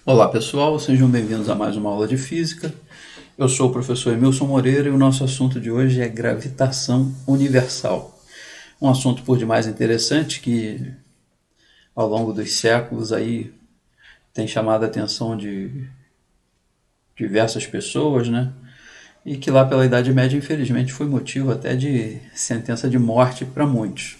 Olá pessoal, sejam bem-vindos a mais uma aula de física. Eu sou o professor Emilson Moreira e o nosso assunto de hoje é gravitação universal. Um assunto por demais interessante que ao longo dos séculos aí tem chamado a atenção de diversas pessoas, né? E que lá pela Idade Média, infelizmente, foi motivo até de sentença de morte para muitos.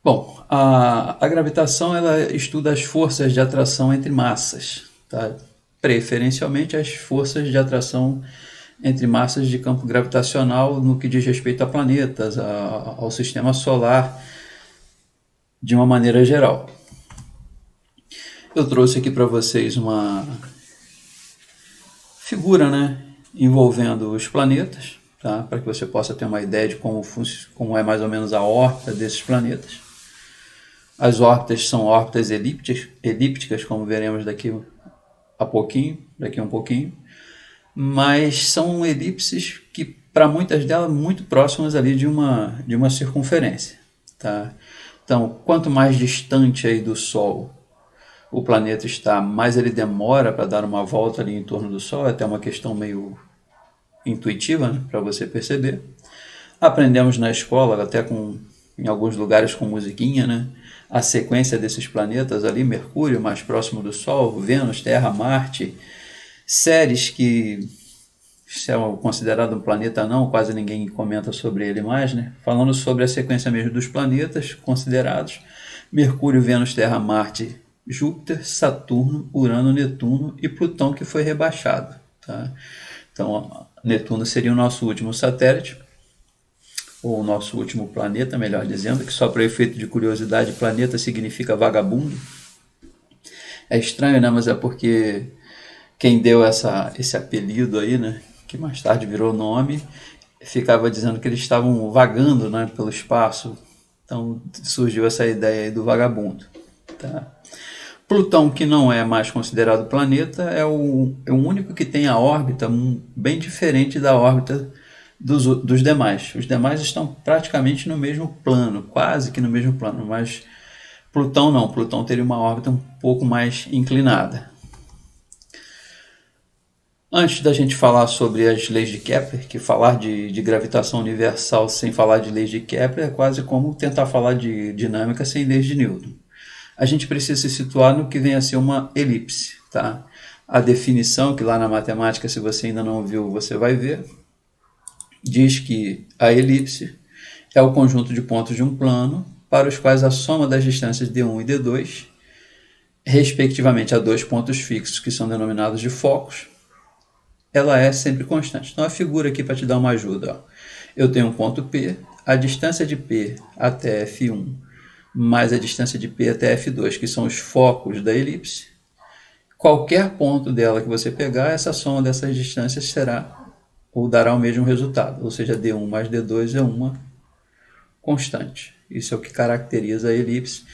Bom, a gravitação ela estuda as forças de atração entre massas, tá? Preferencialmente as forças de atração entre massas de campo gravitacional no que diz respeito a planetas, ao sistema solar, de uma maneira geral. Eu trouxe aqui para vocês uma figura, né, envolvendo os planetas, tá? Para que você possa ter uma ideia de como é mais ou menos a órbita desses planetas. As órbitas são órbitas elípticas, como veremos daqui a um pouquinho, mas são elipses que, para muitas delas, muito próximas ali de uma circunferência. Tá? Então, quanto mais distante aí do Sol o planeta está, mais ele demora para dar uma volta ali em torno do Sol, é até uma questão meio intuitiva, né, para você perceber. Aprendemos na escola, até em alguns lugares com musiquinha, né, a sequência desses planetas ali, Mercúrio mais próximo do Sol, Vênus, Terra, Marte, Ceres, que se é considerado um planeta não, quase ninguém comenta sobre ele mais, né? Falando sobre a sequência mesmo dos planetas considerados, Mercúrio, Vênus, Terra, Marte, Júpiter, Saturno, Urano, Netuno e Plutão, que foi rebaixado. Tá? Então, Netuno seria o nosso último satélite, ou o nosso último planeta, melhor dizendo, que só para efeito de curiosidade, planeta significa vagabundo. É estranho, né? Mas é porque quem deu esse apelido aí, né? Que mais tarde virou nome, ficava dizendo que eles estavam vagando, né, pelo espaço. Então surgiu essa ideia aí do vagabundo. Tá? Plutão, que não é mais considerado planeta, é o único que tem a órbita bem diferente da órbita dos demais. Os demais estão praticamente no mesmo plano, quase que no mesmo plano, mas Plutão não. Plutão teria uma órbita um pouco mais inclinada. Antes da gente falar sobre as leis de Kepler, que falar de gravitação universal sem falar de leis de Kepler é quase como tentar falar de dinâmica sem leis de Newton. A gente precisa se situar no que vem a ser uma elipse. Tá? A definição, que lá na matemática, se você ainda não viu, você vai ver, diz que a elipse é o conjunto de pontos de um plano para os quais a soma das distâncias d1 e d2, respectivamente a dois pontos fixos, que são denominados de focos, ela é sempre constante. Então a figura aqui para te dar uma ajuda. Ó. Eu tenho um ponto P, a distância de P até F1 mais a distância de P até F2, que são os focos da elipse. Qualquer ponto dela que você pegar, essa soma dessas distâncias será ou dará o mesmo resultado, ou seja, D1 mais D2 é uma constante. Isso é o que caracteriza a elipse.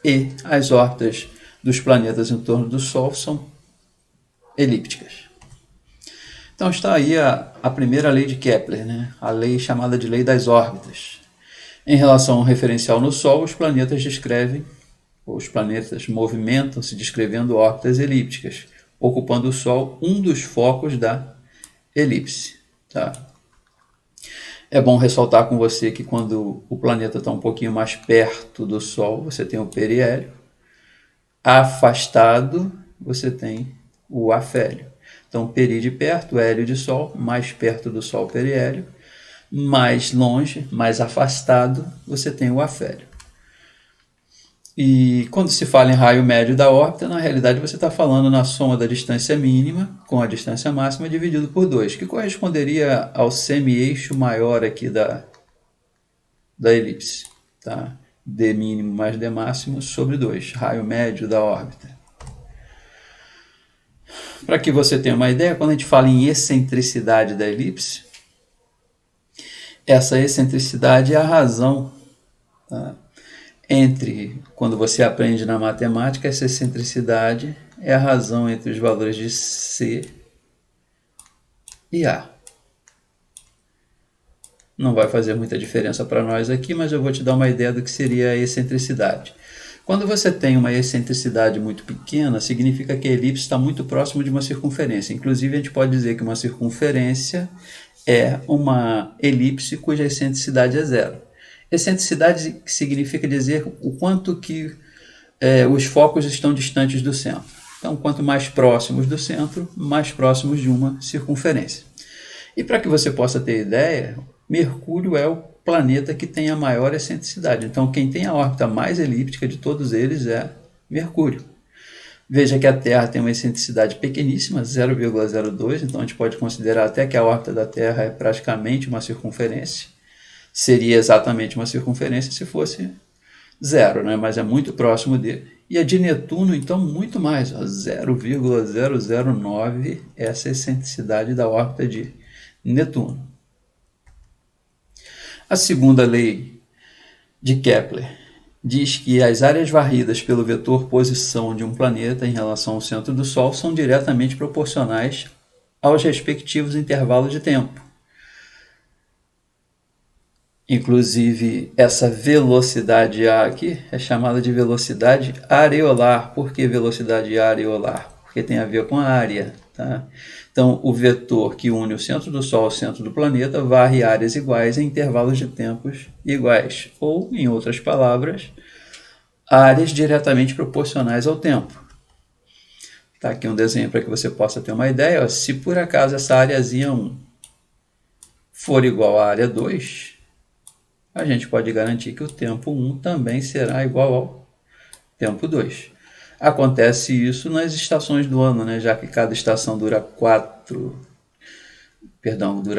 E as órbitas dos planetas em torno do Sol são elípticas. Então está aí a primeira lei de Kepler, né? A lei chamada de lei das órbitas. Em relação ao referencial no Sol, os planetas movimentam-se descrevendo órbitas elípticas, ocupando o Sol um dos focos da elipse. Tá? É bom ressaltar com você que quando o planeta está um pouquinho mais perto do Sol, você tem o periélio. Afastado, você tem o afélio. Então, peri de perto, hélio de Sol, mais perto do Sol, periélio. Mais longe, mais afastado, você tem o afélio. E quando se fala em raio médio da órbita, na realidade você está falando na soma da distância mínima com a distância máxima dividido por 2, que corresponderia ao semi-eixo maior aqui da elipse. Tá? D mínimo mais D máximo sobre 2, raio médio da órbita. Para que você tenha uma ideia, quando a gente fala em excentricidade da elipse, essa excentricidade é a razão, tá? Entre, quando você aprende na matemática, essa excentricidade é a razão entre os valores de C e A. Não vai fazer muita diferença para nós aqui, mas eu vou te dar uma ideia do que seria a excentricidade. Quando você tem uma excentricidade muito pequena, significa que a elipse está muito próximo de uma circunferência. Inclusive, a gente pode dizer que uma circunferência é uma elipse cuja excentricidade é zero. Excentricidade significa dizer o quanto que os focos estão distantes do centro. Então, quanto mais próximos do centro, mais próximos de uma circunferência. E para que você possa ter ideia, Mercúrio é o planeta que tem a maior excentricidade. Então, quem tem a órbita mais elíptica de todos eles é Mercúrio. Veja que a Terra tem uma excentricidade pequeníssima, 0,02, então a gente pode considerar até que a órbita da Terra é praticamente uma circunferência. Seria exatamente uma circunferência se fosse zero, né? Mas é muito próximo dele. E a de Netuno, então, muito mais, 0,009, essa é a excentricidade da órbita de Netuno. A segunda lei de Kepler diz que as áreas varridas pelo vetor posição de um planeta em relação ao centro do Sol são diretamente proporcionais aos respectivos intervalos de tempo. Inclusive, essa velocidade A aqui é chamada de velocidade areolar. Por que velocidade areolar? Porque tem a ver com a área. Tá? Então, o vetor que une o centro do Sol ao centro do planeta varre áreas iguais em intervalos de tempos iguais. Ou, em outras palavras, áreas diretamente proporcionais ao tempo. Tá aqui um desenho para que você possa ter uma ideia. Ó, se por acaso essa áreazinha 1 for igual à área 2, a gente pode garantir que o tempo 1 também será igual ao tempo 2. Acontece isso nas estações do ano, né? Já que cada estação dura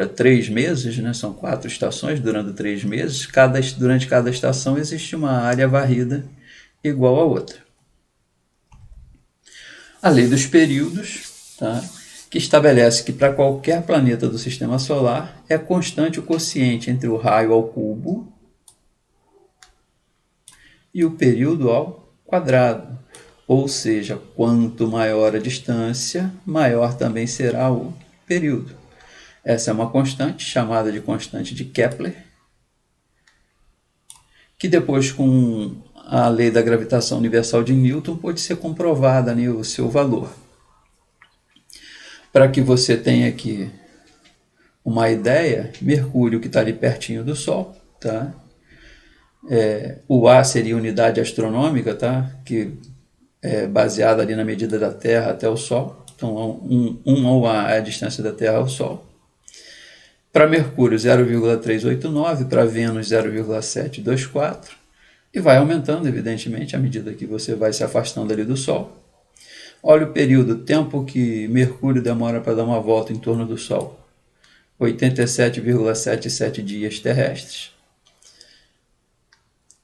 3 meses, né? São 4 estações durando 3 meses. Durante cada estação existe uma área varrida igual a outra. A lei dos períodos, tá? Que estabelece que para qualquer planeta do sistema solar é constante o quociente entre o raio ao cubo e o período ao quadrado. Ou seja, quanto maior a distância, maior também será o período. Essa é uma constante, chamada de constante de Kepler, que depois, com a lei da gravitação universal de Newton, pode ser comprovada, né, o seu valor. Para que você tenha aqui uma ideia, Mercúrio, que está ali pertinho do Sol, tá? O A seria unidade astronômica, tá? Que é baseada ali na medida da Terra até o Sol. Então, 1 ao A é a distância da Terra ao Sol. Para Mercúrio, 0,389, para Vênus, 0,724, e vai aumentando, evidentemente, à medida que você vai se afastando ali do Sol. Olha o período, o tempo que Mercúrio demora para dar uma volta em torno do Sol. 87,77 dias terrestres.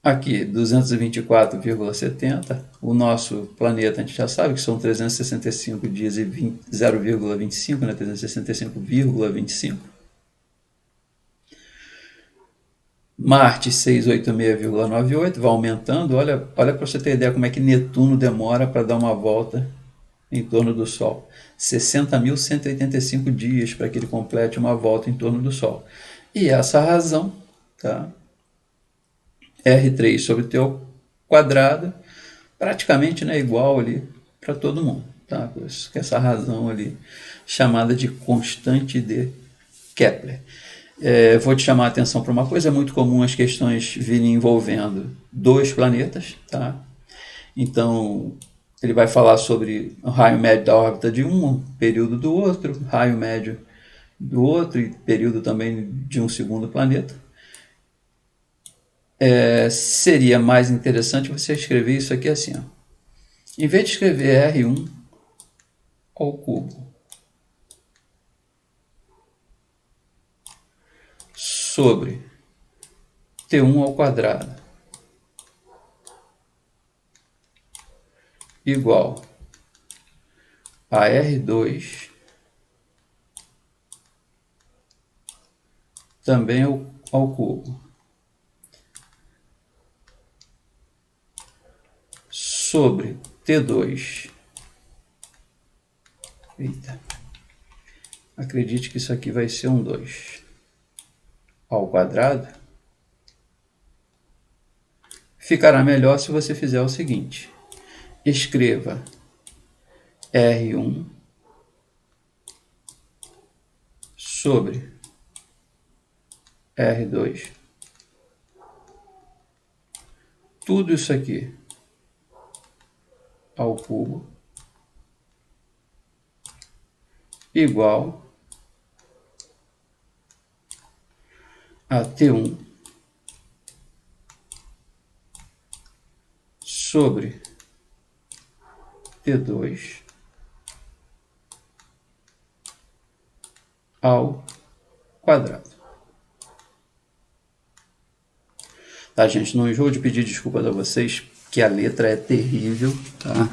Aqui, 224,70. O nosso planeta, a gente já sabe que são 365 dias e 0,25, né? 365,25. Marte, 686,98, vai aumentando. Olha para você ter ideia como é que Netuno demora para dar uma volta em torno do Sol. 60.185 dias para que ele complete uma volta em torno do Sol. E essa razão, tá? R3 sobre T ao quadrado, praticamente, né, igual ali para todo mundo. Tá? Essa razão ali, chamada de constante de Kepler. Vou te chamar a atenção para uma coisa, é muito comum as questões virem envolvendo dois planetas. Tá? Então, ele vai falar sobre o raio médio da órbita de um, período do outro, raio médio do outro e período também de um segundo planeta. Seria mais interessante você escrever isso aqui assim, ó. Em vez de escrever R1 ao cubo sobre T1 ao quadrado igual a R2 também ao cubo sobre T2. Eita. Acredite que isso aqui vai ser um 2 ao quadrado. Ficará melhor se você fizer o seguinte: escreva R1 sobre R2. Tudo isso aqui ao cubo igual a T1 sobre T2 ao quadrado. Tá, gente? Não enjoo de pedir desculpas a vocês, que a letra é terrível, tá?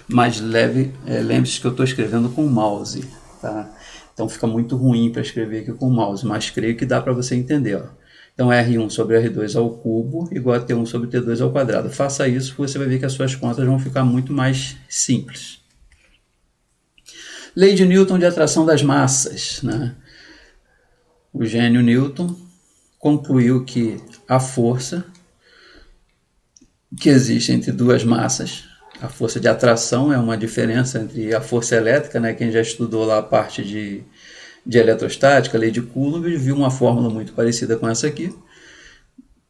Mas lembre-se que eu estou escrevendo com mouse, tá? Então fica muito ruim para escrever aqui com mouse, mas creio que dá para você entender, ó. Então R1 sobre R2 ao cubo igual a T1 sobre T2 ao quadrado. Faça isso, você vai ver que as suas contas vão ficar muito mais simples. Lei de Newton de atração das massas, né? O gênio Newton concluiu que a força que existe entre duas massas, a força de atração é uma diferença entre a força elétrica, né? Quem já estudou lá a parte de eletrostática, a lei de Coulomb, viu uma fórmula muito parecida com essa aqui,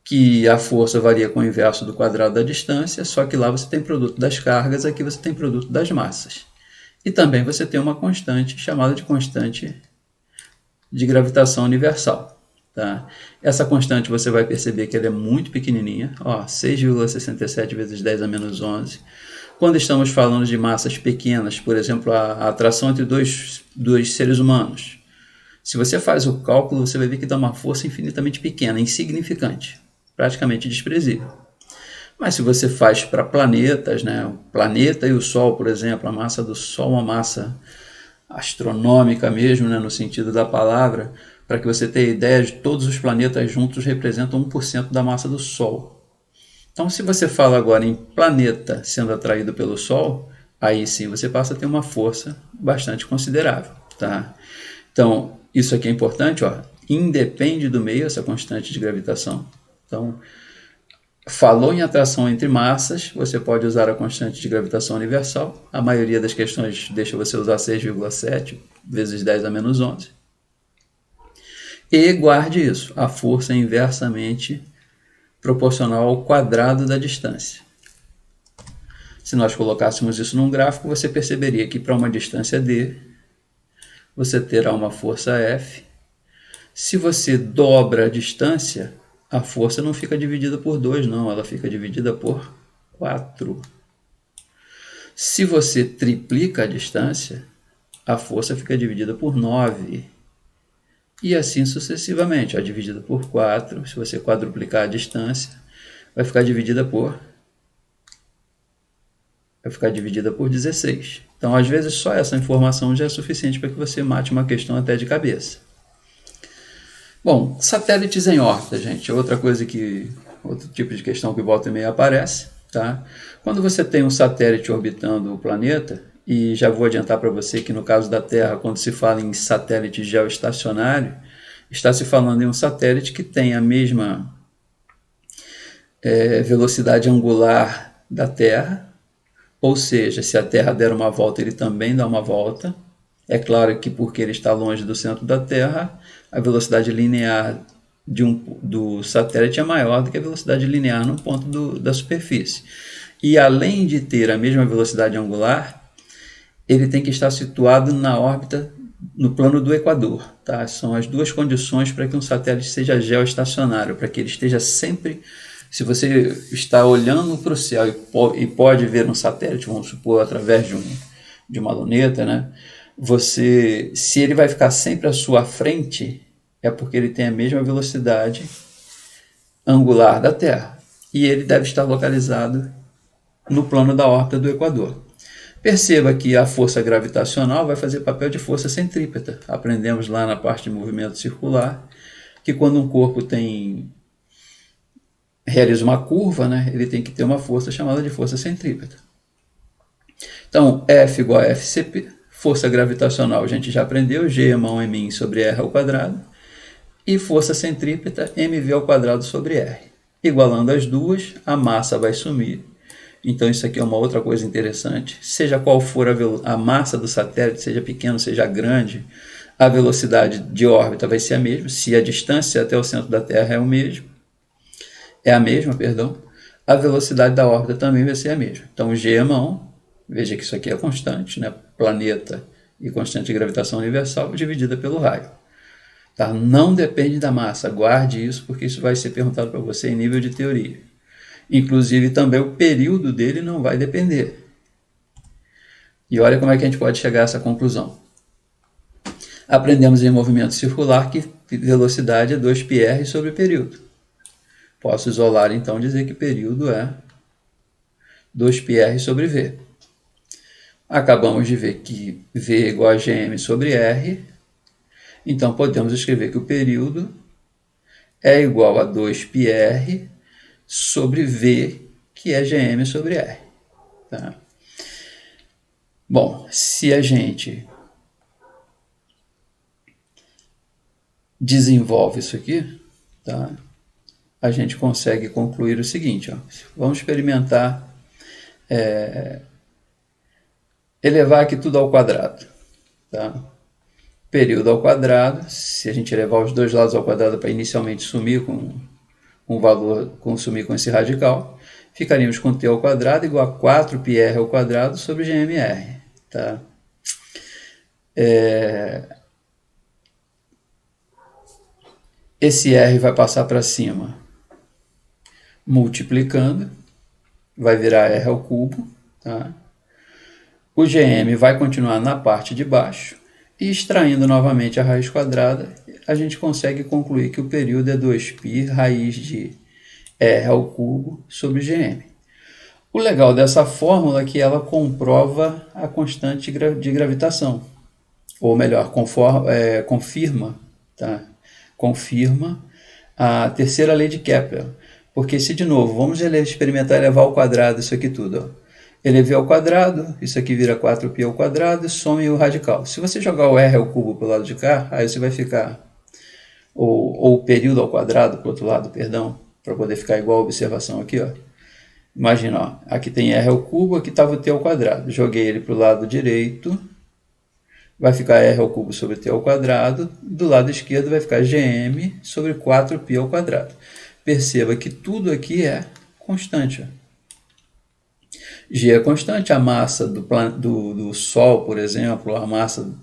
que a força varia com o inverso do quadrado da distância, só que lá você tem produto das cargas, aqui você tem produto das massas. E também você tem uma constante chamada de constante de gravitação universal. Tá? Essa constante você vai perceber que ela é muito pequenininha, 6,67 vezes 10 a menos 11. Quando estamos falando de massas pequenas, por exemplo, a atração entre dois seres humanos, se você faz o cálculo, você vai ver que dá uma força infinitamente pequena, insignificante, praticamente desprezível. Mas se você faz para planetas, né, o planeta e o Sol, por exemplo, a massa do Sol é uma massa astronômica mesmo, né, no sentido da palavra, para que você tenha ideia de todos os planetas juntos representam 1% da massa do Sol. Então, se você fala agora em planeta sendo atraído pelo Sol, aí sim você passa a ter uma força bastante considerável. Tá? Então, isso aqui é importante, independe do meio, essa constante de gravitação. Então, falou em atração entre massas, você pode usar a constante de gravitação universal. A maioria das questões deixa você usar 6,7 vezes 10 a menos 11. E guarde isso, a força é inversamente proporcional ao quadrado da distância. Se nós colocássemos isso num gráfico, você perceberia que para uma distância d, você terá uma força F. Se você dobra a distância, a força não fica dividida por 2, não, ela fica dividida por 4. Se você triplica a distância, a força fica dividida por 9. E assim sucessivamente, dividida por 4, se você quadruplicar a distância, vai ficar dividida por 16. Então, às vezes, só essa informação já é suficiente para que você mate uma questão até de cabeça. Bom, satélites em órbita, gente, outro tipo de questão que volta e meia aparece. Tá? Quando você tem um satélite orbitando o planeta, e já vou adiantar para você que no caso da Terra, quando se fala em satélite geoestacionário, está se falando em um satélite que tem a mesma velocidade angular da Terra, ou seja, se a Terra der uma volta, ele também dá uma volta. É claro que porque ele está longe do centro da Terra, a velocidade linear do satélite é maior do que a velocidade linear no ponto da superfície. E além de ter a mesma velocidade angular, ele tem que estar situado na órbita, no plano do Equador. Tá? São as duas condições para que um satélite seja geoestacionário, para que ele esteja sempre... Se você está olhando para o céu e pode ver um satélite, vamos supor, através de uma luneta, né? Se ele vai ficar sempre à sua frente, é porque ele tem a mesma velocidade angular da Terra. E ele deve estar localizado no plano da órbita do Equador. Perceba que a força gravitacional vai fazer papel de força centrípeta. Aprendemos lá na parte de movimento circular que quando um corpo realiza uma curva, né, ele tem que ter uma força chamada de força centrípeta. Então, F igual a FCP, força gravitacional a gente já aprendeu, G é mão em mim sobre R ao quadrado, e força centrípeta, mv ao quadrado sobre R. Igualando as duas, a massa vai sumir. Então isso aqui é uma outra coisa interessante. Seja qual for a massa do satélite, seja pequeno, seja grande, a velocidade de órbita vai ser a mesma. Se a distância até o centro da Terra é a mesma, perdão, a velocidade da órbita também vai ser a mesma. Então G é mão, veja que isso aqui é constante, né? Planeta e constante de gravitação universal dividida pelo raio. Tá? Não depende da massa, guarde isso porque isso vai ser perguntado para você em nível de teoria. Inclusive também o período dele não vai depender. E olha como é que a gente pode chegar a essa conclusão. Aprendemos em movimento circular que velocidade é 2πr sobre período. Posso isolar então dizer que período é 2πr sobre v. Acabamos de ver que v é igual a gm sobre r. Então podemos escrever que o período é igual a 2πr sobre v, que é gm sobre r. Tá? Bom, se a gente desenvolve isso aqui, tá? A gente consegue concluir o seguinte, ó. Vamos experimentar elevar aqui tudo ao quadrado. Tá? Período ao quadrado, se a gente elevar os dois lados ao quadrado para inicialmente sumir com um valor, sumir com esse radical, ficaríamos com t ao quadrado igual a 4πr ao quadrado sobre gmr. Tá? Esse r vai passar para cima multiplicando, vai virar r ao cubo. Tá? O gm vai continuar na parte de baixo e extraindo novamente a raiz quadrada, a gente consegue concluir que o período é 2π raiz de r ao cubo sobre gm. O legal dessa fórmula é que ela comprova a constante de gravitação, ou melhor, confirma, tá? Confirma a terceira lei de Kepler. Porque se, de novo, vamos experimentar elevar ao quadrado isso aqui tudo. Ó. Elevei ao quadrado, isso aqui vira 4π ao quadrado e some o radical. Se você jogar o r ao cubo para o lado de cá, aí você vai ficar, ou o período ao quadrado para o outro lado, perdão, para poder ficar igual a observação aqui, ó. Imagina, ó, aqui tem r ao cubo, aqui estava o t ao quadrado. Joguei ele para o lado direito, vai ficar r ao cubo sobre t ao quadrado. Do lado esquerdo vai ficar gm sobre 4π ao quadrado. Perceba que tudo aqui é constante. Ó. G é constante, a massa do Sol, por exemplo, a massa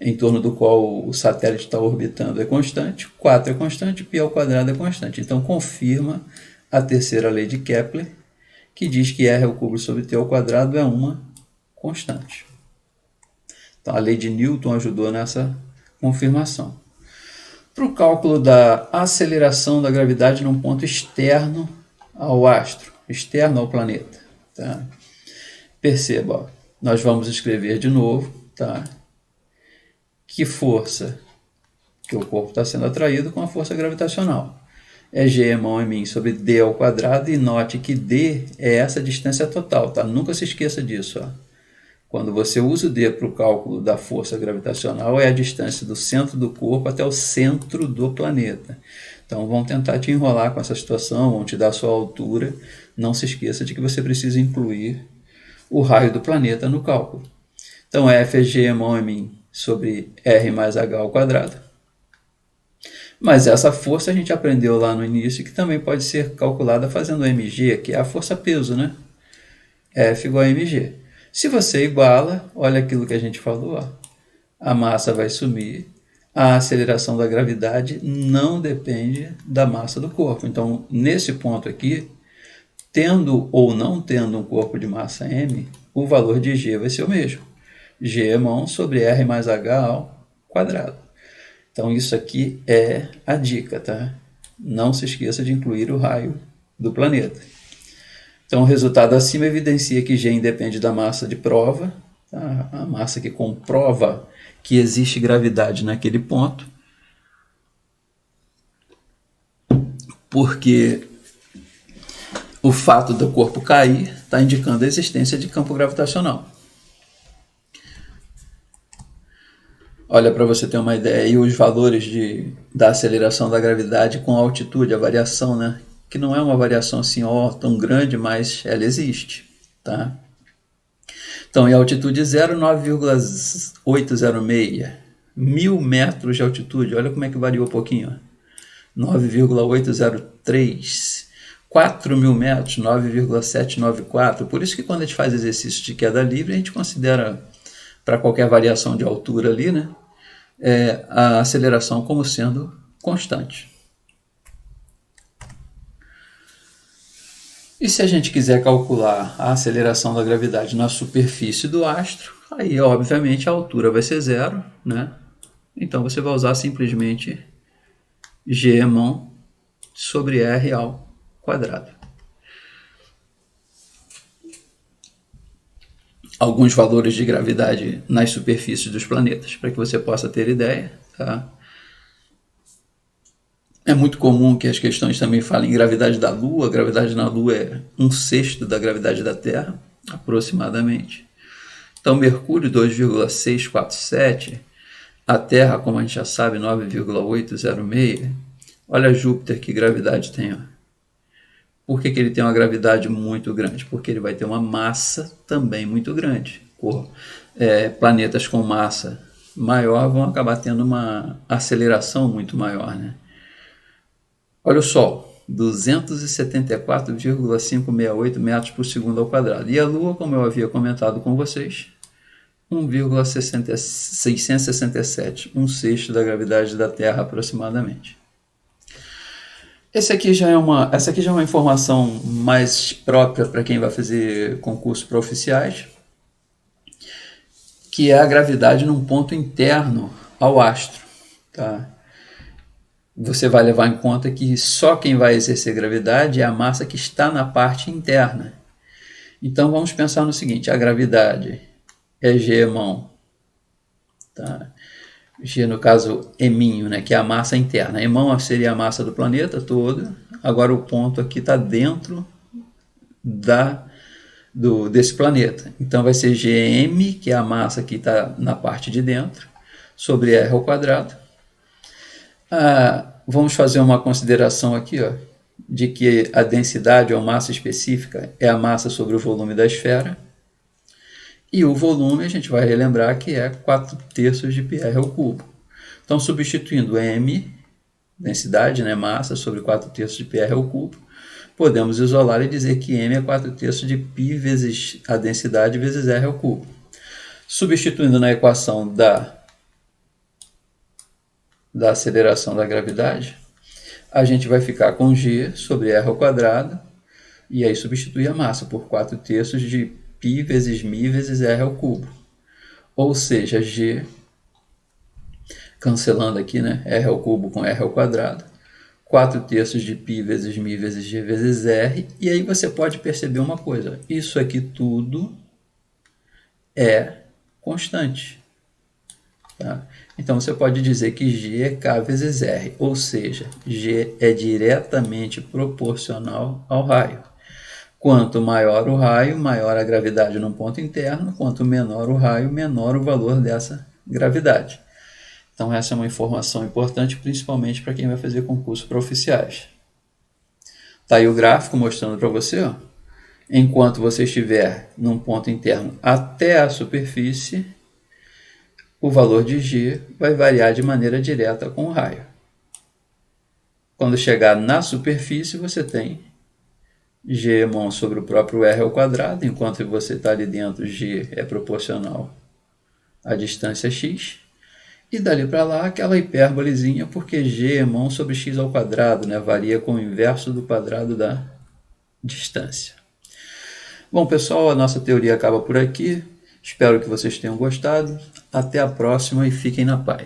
em torno do qual o satélite está orbitando é constante, 4 é constante, π ao quadrado é constante. Então confirma a terceira lei de Kepler, que diz que r ao cubo sobre t ao quadrado é uma constante. Então a lei de Newton ajudou nessa confirmação. Para o cálculo da aceleração da gravidade num ponto externo ao astro, externo ao planeta. Tá? Perceba, ó, nós vamos escrever de novo, tá? Que força que o corpo está sendo atraído com a força gravitacional. É G mão em mim sobre D ao quadrado, e note que D é essa distância total, tá? Nunca se esqueça disso, ó. Quando você usa o D para o cálculo da força gravitacional, é a distância do centro do corpo até o centro do planeta. Então vão tentar te enrolar com essa situação, vão te dar a sua altura. Não se esqueça de que você precisa incluir o raio do planeta no cálculo. Então F é G mão em mim sobre R mais H ao quadrado. Mas essa força a gente aprendeu lá no início que também pode ser calculada fazendo mg, que é a força-peso, né? F igual a mg. Se você iguala, olha aquilo que a gente falou, ó, a massa vai sumir, a aceleração da gravidade não depende da massa do corpo. Então, nesse ponto aqui, tendo ou não tendo um corpo de massa m, o valor de g vai ser o mesmo. G é mão sobre R mais H ao quadrado. Então, isso aqui é a dica, tá? Não se esqueça de incluir o raio do planeta. Então, o resultado acima evidencia que G independe da massa de prova, tá? A massa que comprova que existe gravidade naquele ponto, porque o fato do corpo cair está indicando a existência de campo gravitacional. Olha, para você ter uma ideia aí, os valores da aceleração da gravidade com a altitude, a variação, né, que não é uma variação assim, ó, tão grande, mas ela existe, tá? Então, em altitude zero, 9,806. 1.000 metros de altitude, olha como é que variou um pouquinho, 9,803. 4.000 metros, 9,794. Por isso que quando a gente faz exercício de queda livre, a gente considera, para qualquer variação de altura ali, né, a aceleração como sendo constante. E se a gente quiser calcular a aceleração da gravidade na superfície do astro, aí obviamente a altura vai ser zero, né? Então você vai usar simplesmente Gmão sobre R ao quadrado. Alguns valores de gravidade nas superfícies dos planetas, para que você possa ter ideia, tá? É muito comum que as questões também falem em gravidade da Lua. A gravidade na Lua é 1/6 da gravidade da Terra, aproximadamente. Então, Mercúrio, 2,647. A Terra, como a gente já sabe, 9,806. Olha Júpiter, que gravidade tem. Ó. Por que ele tem uma gravidade muito grande? Porque ele vai ter uma massa também muito grande. Planetas com massa maior vão acabar tendo uma aceleração muito maior, né? Olha o Sol, 274,568 metros por segundo ao quadrado. E a Lua, como eu havia comentado com vocês, 1,667, 1/6 da gravidade da Terra aproximadamente. Essa aqui já é uma informação mais própria para quem vai fazer concursos para oficiais, que é a gravidade num ponto interno ao astro, tá? Você vai levar em conta que só quem vai exercer gravidade é a massa que está na parte interna. Então vamos pensar no seguinte, a gravidade é Gmão, tá? G no caso eminho, né, que é a massa interna. Emão seria a massa do planeta todo, agora o ponto aqui está dentro desse planeta. Então vai ser Gm, que é a massa que está na parte de dentro, sobre R ao quadrado. Vamos fazer uma consideração aqui, ó, de que a densidade ou massa específica é a massa sobre o volume da esfera. E o volume a gente vai relembrar que é 4/3 de πr ao cubo. Então, substituindo m, densidade, né, massa, sobre 4/3 de πr ao cubo, podemos isolar e dizer que m é 4/3 de π vezes a densidade vezes r ao cubo. Substituindo na equação da aceleração da gravidade, a gente vai ficar com g sobre r ao quadrado, e aí substituir a massa por 4/3 de π vezes μ vezes r ao cubo. Ou seja, g, cancelando aqui, né, r ao cubo com r ao quadrado, 4/3 de π vezes μ vezes g vezes r, e aí você pode perceber uma coisa, isso aqui tudo é constante. Tá? Então você pode dizer que G é K vezes R, ou seja, G é diretamente proporcional ao raio. Quanto maior o raio, maior a gravidade num ponto interno, quanto menor o raio, menor o valor dessa gravidade. Então essa é uma informação importante, principalmente para quem vai fazer concurso para oficiais. Está aí o gráfico mostrando para você, ó. Enquanto você estiver num ponto interno até a superfície, o valor de G vai variar de maneira direta com o raio. Quando chegar na superfície, você tem Gmão sobre o próprio R ao quadrado, enquanto você está ali dentro, G é proporcional à distância x. E dali para lá, aquela hipérbolezinha, porque Gmão sobre x ao quadrado, né, varia com o inverso do quadrado da distância. Bom, pessoal, a nossa teoria acaba por aqui. Espero que vocês tenham gostado. Até a próxima e fiquem na paz.